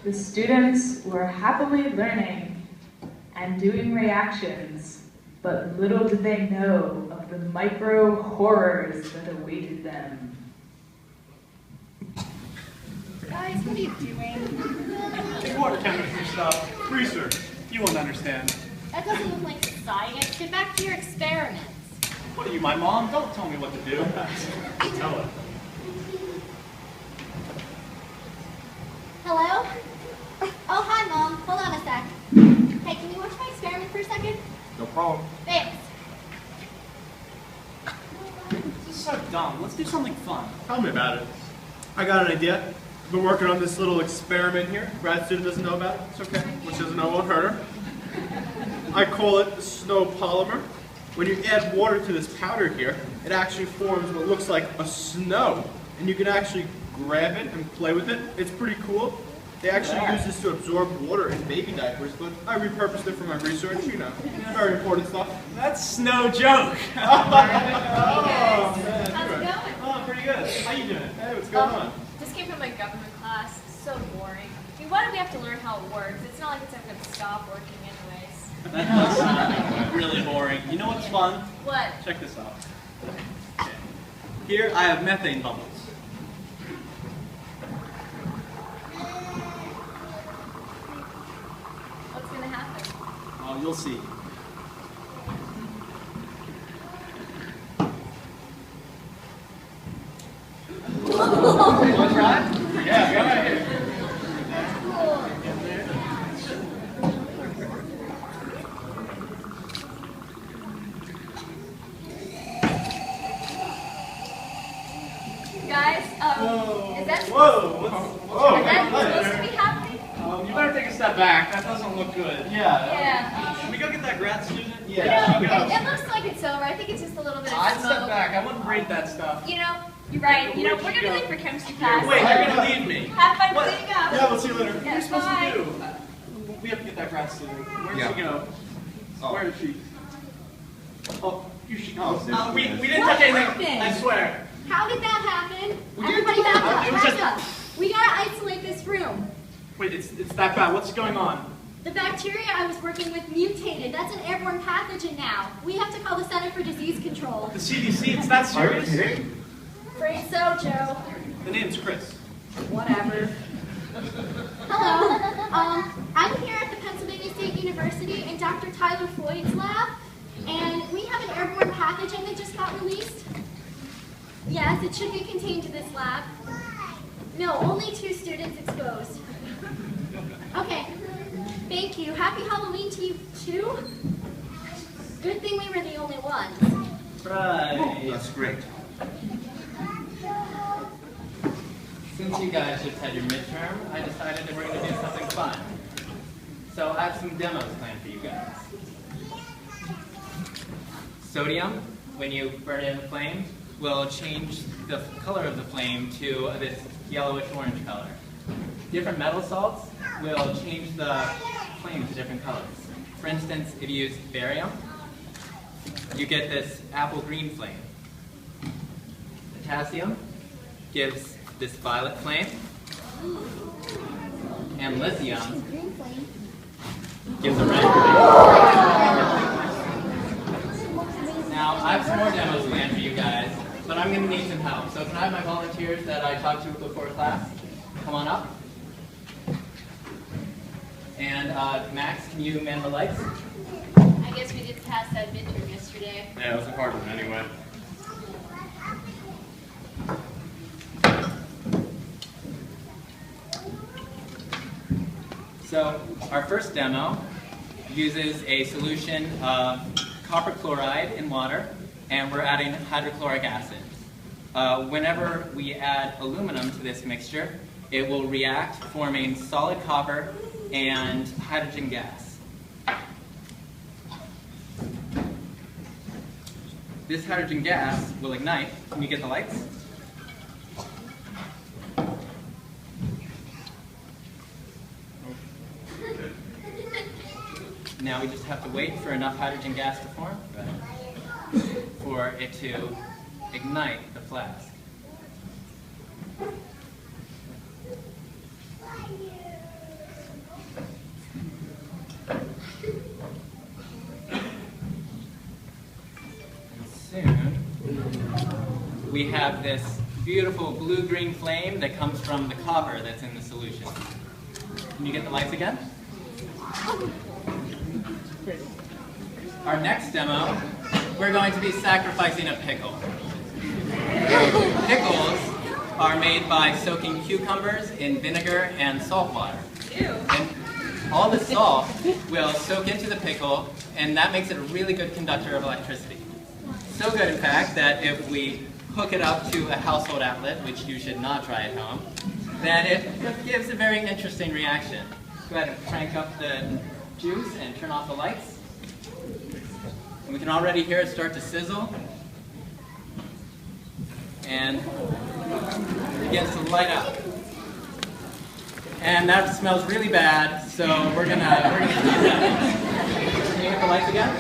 The students were happily learning and doing reactions, but little did they know of the micro horrors that awaited them. Guys, what are you doing? Take water chemistry stuff. Research. You won't understand. That doesn't look like science. Get back to your experiments. What are you, my mom? Don't tell me what to do. Tell her. Hello? Oh, hi, Mom. Hold on a sec. Hey, can you watch my experiment for a second? No problem. Thanks. This is so dumb. Let's do something fun. Tell me about it. I got an idea. I've been working on this little experiment here. Grad student doesn't know about it. It's okay. Which doesn't know won't hurt her. I call it snow polymer. When you add water to this powder here, it actually forms what looks like a snow. And you can actually grab it and play with it. It's pretty cool. They actually use this to absorb water in baby diapers, but I repurposed it for my research, you know. Very important stuff. That's no joke. Hey, guys. man, How's it sure. going? Oh, pretty good. How you doing? Hey, what's going on? Just came from my government class. So boring. I mean, why do we have to learn how it works? It's not like it's ever going to stop working anyways. That does sound really boring. You know what's fun? What? Check this out. Okay. Here I have methane bubbles. What's going to happen? Oh, you'll see. Want to try? Yeah, go ahead. Guys, is that Whoa! is that supposed to be happening? You better take a step back. That doesn't look good. Yeah. Yeah. Should we go get that grad student? You know, it looks like it's over. I think it's just a little bit of I'd step smoke. back. I wouldn't read that stuff. You know, you're right. You know, we're going to leave for chemistry class. Wait, you're gonna leave me. Have fun What? cleaning up. Yeah, we'll see you later. What are you supposed Bye. to do? We have to get that grad student. Where'd she go? Oh. Where is she? Oh, here she goes. Oh, We What didn't touch anything. happened? I swear. How did that happen? We Everybody didn't do back that. up, It was back just- up. We gotta isolate this room. Wait, it's that bad. What's going on? The bacteria I was working with mutated. That's an airborne pathogen now. We have to call the Center for Disease Control. The CDC? It's that serious? Afraid so, Joe. The name's Chris. Whatever. Hello. I'm here at the Pennsylvania State University in Dr. Tyler Floyd's lab, and we have an airborne pathogen that just got released. Yes, it should be contained to this lab. No, only 2 students exposed. Okay. Thank you. Happy Halloween to you too. Good thing we were the only ones. Right. That's great. Since you guys just had your midterm, I decided that we're going to do something fun. So I have some demos planned for you guys. Sodium, when you burn it in the flame, will change the color of the flame to this yellowish-orange color. Different metal salts will change the flame to different colors. For instance, if you use barium, you get this apple green flame. Potassium gives this violet flame, and lithium gives a red flame. Now, I have some more demos planned for you guys, but I'm going to need some help. So can I have my volunteers that I talked to before class come on up? And Max, can you man the lights? I guess we did pass that midterm yesterday. Yeah, it was a hard one anyway. So our first demo uses a solution of copper chloride in water, and we're adding hydrochloric acid. Whenever we add aluminum to this mixture, it will react, forming solid copper and hydrogen gas. This hydrogen gas will ignite. Can you get the lights? Now we just have to wait for enough hydrogen gas to form for it to ignite the flask. we have this beautiful blue-green flame that comes from the copper that's in the solution. Can you get the lights again? Our next demo, we're going to be sacrificing a pickle. Pickles are made by soaking cucumbers in vinegar and salt water. And all the salt will soak into the pickle, and that makes it a really good conductor of electricity. So good, in fact, that if we hook it up to a household outlet, which you should not try at home, then it gives a very interesting reaction. Go ahead and crank up the juice and turn off the lights. And we can already hear it start to sizzle. And it begins to light up. And that smells really bad, so we're gonna keep that. Can you get the lights again?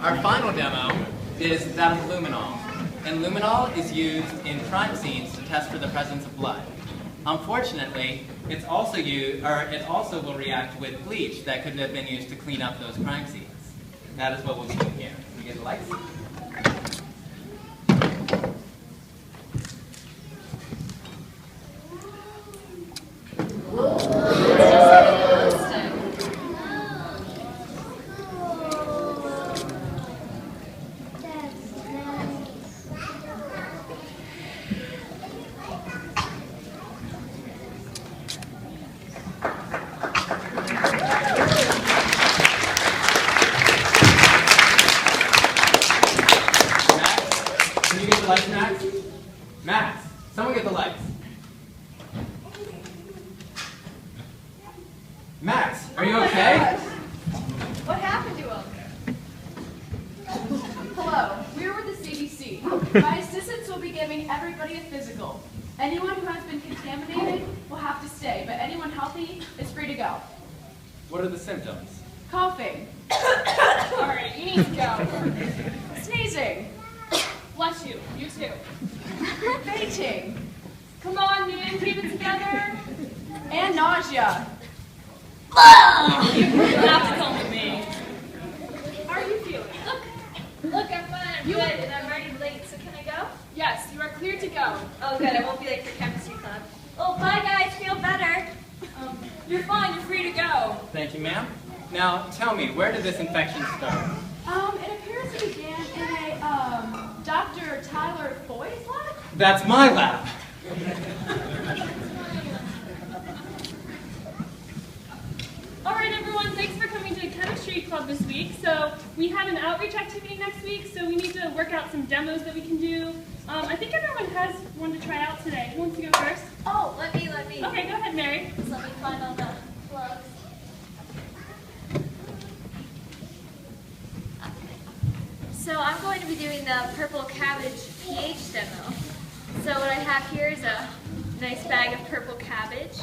Our final demo is that of luminol. And luminol is used in crime scenes to test for the presence of blood. Unfortunately, it also will react with bleach that could have been used to clean up those crime scenes. That is what we'll be doing here. Can you get the lights? Max, someone get the lights. Max, are you okay? What happened to him? Hello, we're with the CDC. My assistants will be giving everybody a physical. Anyone who has been contaminated will have to stay, but anyone healthy is free to go. What are the symptoms? Coughing. Alright, you need to go. Sneezing. Bless you. You too. Fainting. Come on, man. Keep it together. And nausea. You don't have to come with me. How are you feeling? Look, I'm fine. I'm good, and I'm already late, so can I go? Yes, you are cleared to go. Oh, good. I won't be late for chemistry club. Oh, bye, guys. Feel better. You're fine. You're free to go. Thank you, ma'am. Now, tell me, where did this infection start? It appears it began in a, Dr. Tyler Foy's lab? That's my lab. All right, everyone. Thanks for coming to the chemistry club this week. So we have an outreach activity next week, so we need to work out some demos that we can do. I think everyone has one to try out today. Who wants to go first? Oh, let me. Okay, go ahead, Mary. Just let me find all the plugs. So I'm going to be doing the purple cabbage pH demo. So what I have here is a nice bag of purple cabbage.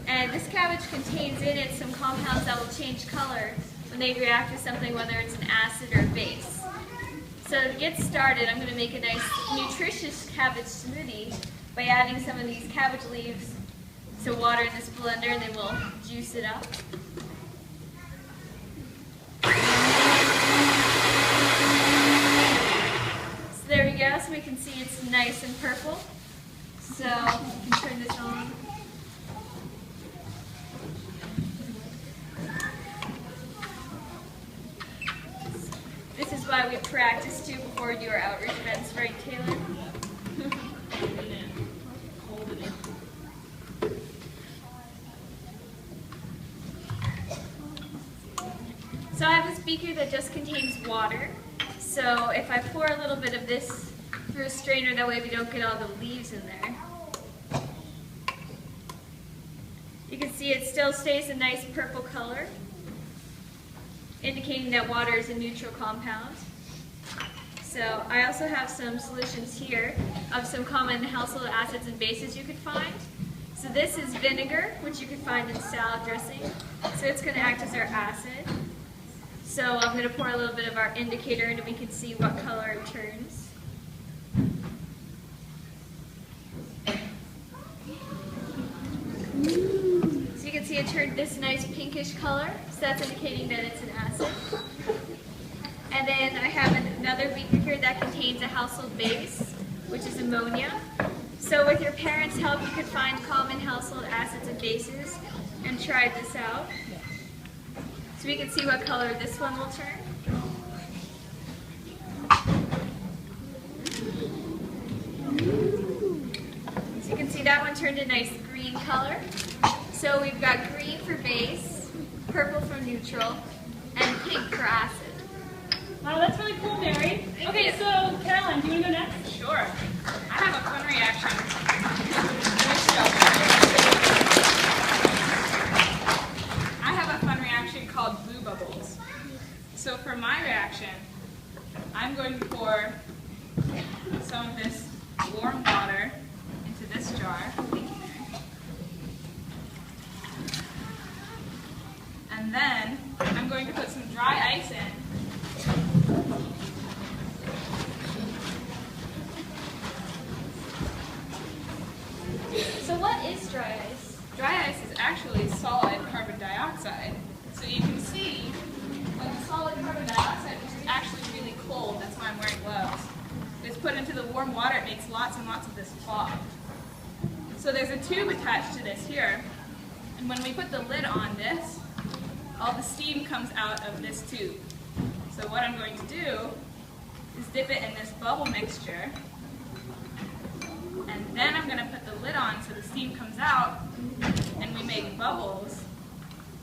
And this cabbage contains in it some compounds that will change color when they react with something, whether it's an acid or a base. So to get started, I'm going to make a nice nutritious cabbage smoothie by adding some of these cabbage leaves, some water in this blender, and then we'll juice it up. So there we go, so we can see it's nice and purple. So you can turn this on. This is why we practice too before we do our outreach events, right, Taylor? So I have this beaker that just contains water. So if I pour a little bit of this through a strainer, that way we don't get all the leaves in there. You can see it still stays a nice purple color, indicating that water is a neutral compound. So I also have some solutions here of some common household acids and bases you could find. So this is vinegar, which you can find in salad dressing. So it's going to act as our acid. So I'm going to pour a little bit of our indicator in and we can see what color it turns. So you can see it turned this nice pinkish color. So that's indicating that it's an acid. And then I have another beaker here that contains a household base, which is ammonia. So with your parents' help, you could find common household acids and bases and try this out. So we can see what color this one will turn. So you can see that one turned a nice green color. So we've got green for base, purple for neutral, and pink for acid. Wow, that's really cool, Mary. Okay, so Caroline, do you want to go next? Sure. I have a fun reaction. I have a fun reaction called blue bubbles. So for my reaction, I'm going to pour some of this warm water into this jar. And then I'm going to put some dry ice in. So what is dry ice? Dry ice is actually solid carbon dioxide. So you can see when the solid carbon dioxide, which is actually really cold, that's why I'm wearing gloves, is put into the warm water, it makes lots and lots of this fog. So there's a tube attached to this here, and when we put the lid on this, all the steam comes out of this tube. So what I'm going to do is dip it in this bubble mixture, and then I'm going to put the lid on so the steam comes out, and we make bubbles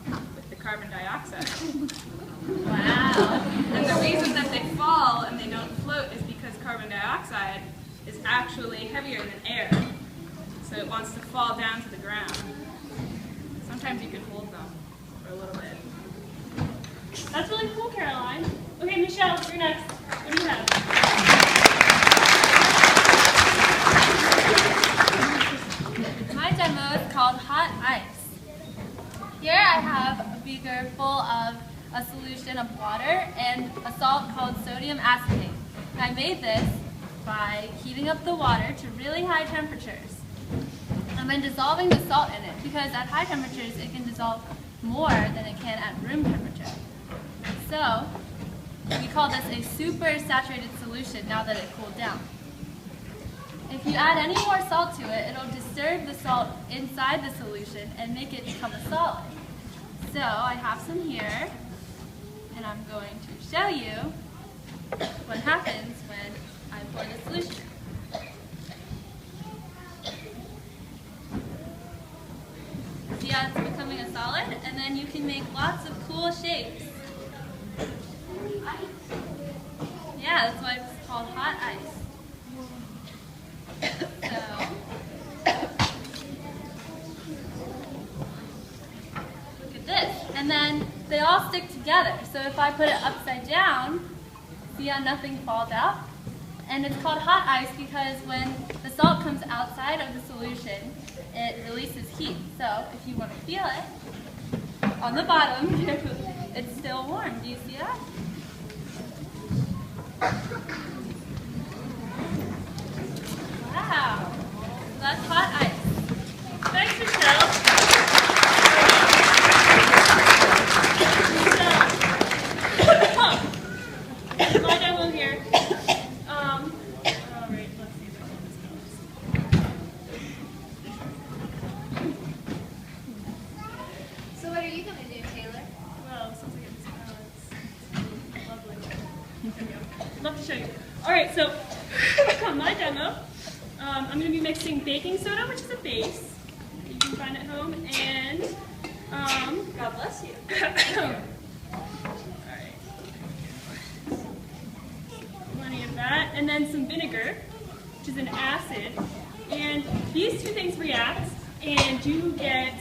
with the carbon dioxide. Wow. And the reason that they fall and they don't float is because carbon dioxide is actually heavier than air. So it wants to fall down to the ground. Sometimes you can hold them for a little bit. That's really cool, Caroline. Okay, Michelle, you're next. What do you have? My demo is called Hot Ice. Here I have a beaker full of a solution of water and a salt called sodium acetate. And I made this by heating up the water to really high temperatures and then dissolving the salt in it, because at high temperatures it can dissolve more than it can at room temperature. So we call this a super saturated solution now that it cooled down. If you add any more salt to it, it'll disturb the salt inside the solution and make it become a solid. So I have some here, and I'm going to show you what happens when I pour the solution out. See how it's becoming a solid? And then you can make lots of cool shapes. Yeah, that's why it's called hot ice. So, look at this. And then they all stick together. So if I put it upside down, see how nothing falls out? And it's called hot ice because when the salt comes outside of the solution, it releases heat. So if you want to feel it, on the bottom, it's still warm. Do you see that? Wow, that's hot ice. Thanks, Michelle. Michelle. My demo here. All right, let's see if I can this goes. So what are you going to do, Taylor? Well, sounds like it's lovely. There we go. Love to show you. All right, so my demo. I'm going to be mixing baking soda, which is a base that you can find at home, and God bless you. Alright. Plenty of that, and then some vinegar, which is an acid, and these two things react, and you get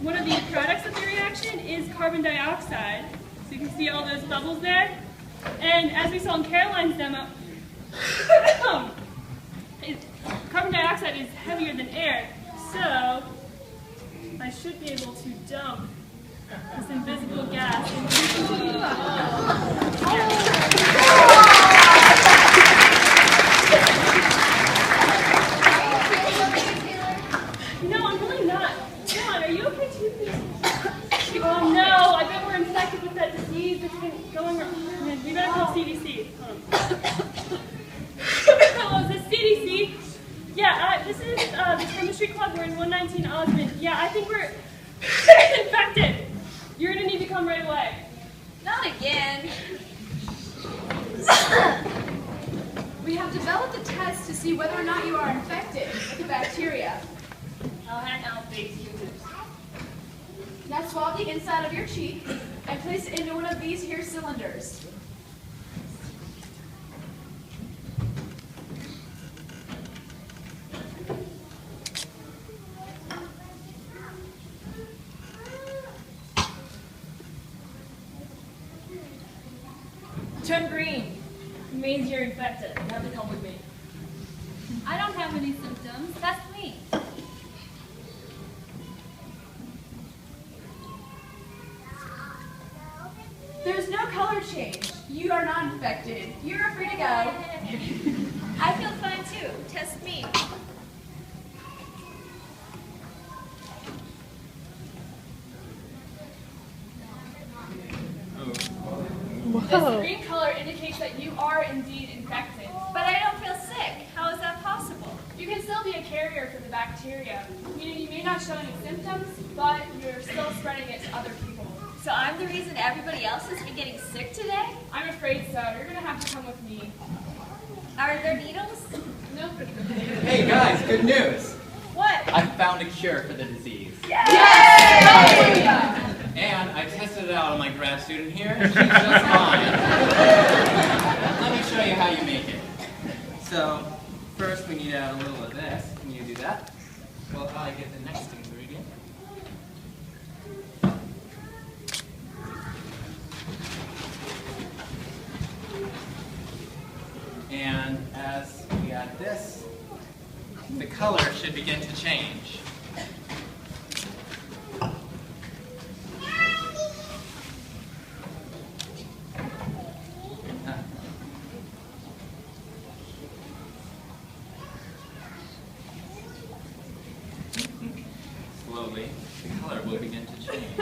one of the products of the reaction is carbon dioxide. So you can see all those bubbles there, and as we saw in Caroline's demo. Carbon dioxide is heavier than air, so I should be able to dump this invisible gas into No, I'm really not. John, are you okay too, please? Oh no, I bet we're infected with that disease that's been going around. We better call Yeah, I think we're infected. You're gonna need to come right away. Not again. We have developed a test to see whether or not you are infected with the bacteria. I'll hand out these Q-tips. Now swab the inside of your cheek and place it into one of these here cylinders. Turn green. It means you're infected. You have to come with me. I don't have any symptoms. Test me. There's no color change. You are not infected. You're free to go. I feel fine too. Test me. This green color indicates that you are indeed infected. But I don't feel sick. How is that possible? You can still be a carrier for the bacteria, meaning you may not show any symptoms, but you're still spreading it to other people. So I'm the reason everybody else has been getting sick today? I'm afraid so. You're going to have to come with me. Are there needles? No. Hey guys, good news. What? I found a cure for the disease. Yay! And I tested it out on my grad student here, and she's just fine. Let me show you how you make it. So, first we need to add a little of this. Can you do that? Well, I get the next ingredient. And as we add this, the color should begin to change. Slowly, the color will begin to change.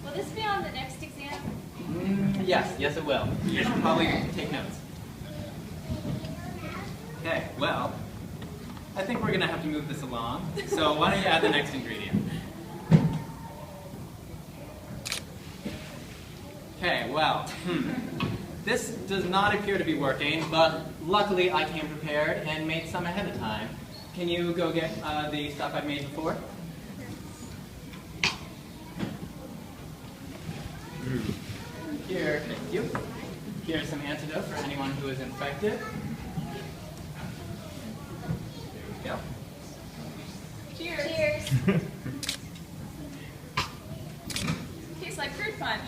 Will this be on the next exam? Yes, it will. You should probably take notes. Okay, well, I think we're going to have to move this along. So why don't you add the next ingredient? Okay, well, this does not appear to be working, but luckily I came prepared and made some ahead of time. Can you go get the stuff I made before? Here, thank you. Here's some antidote for anyone who is infected. There we go. Cheers. Cheers. Tastes like fruit punch.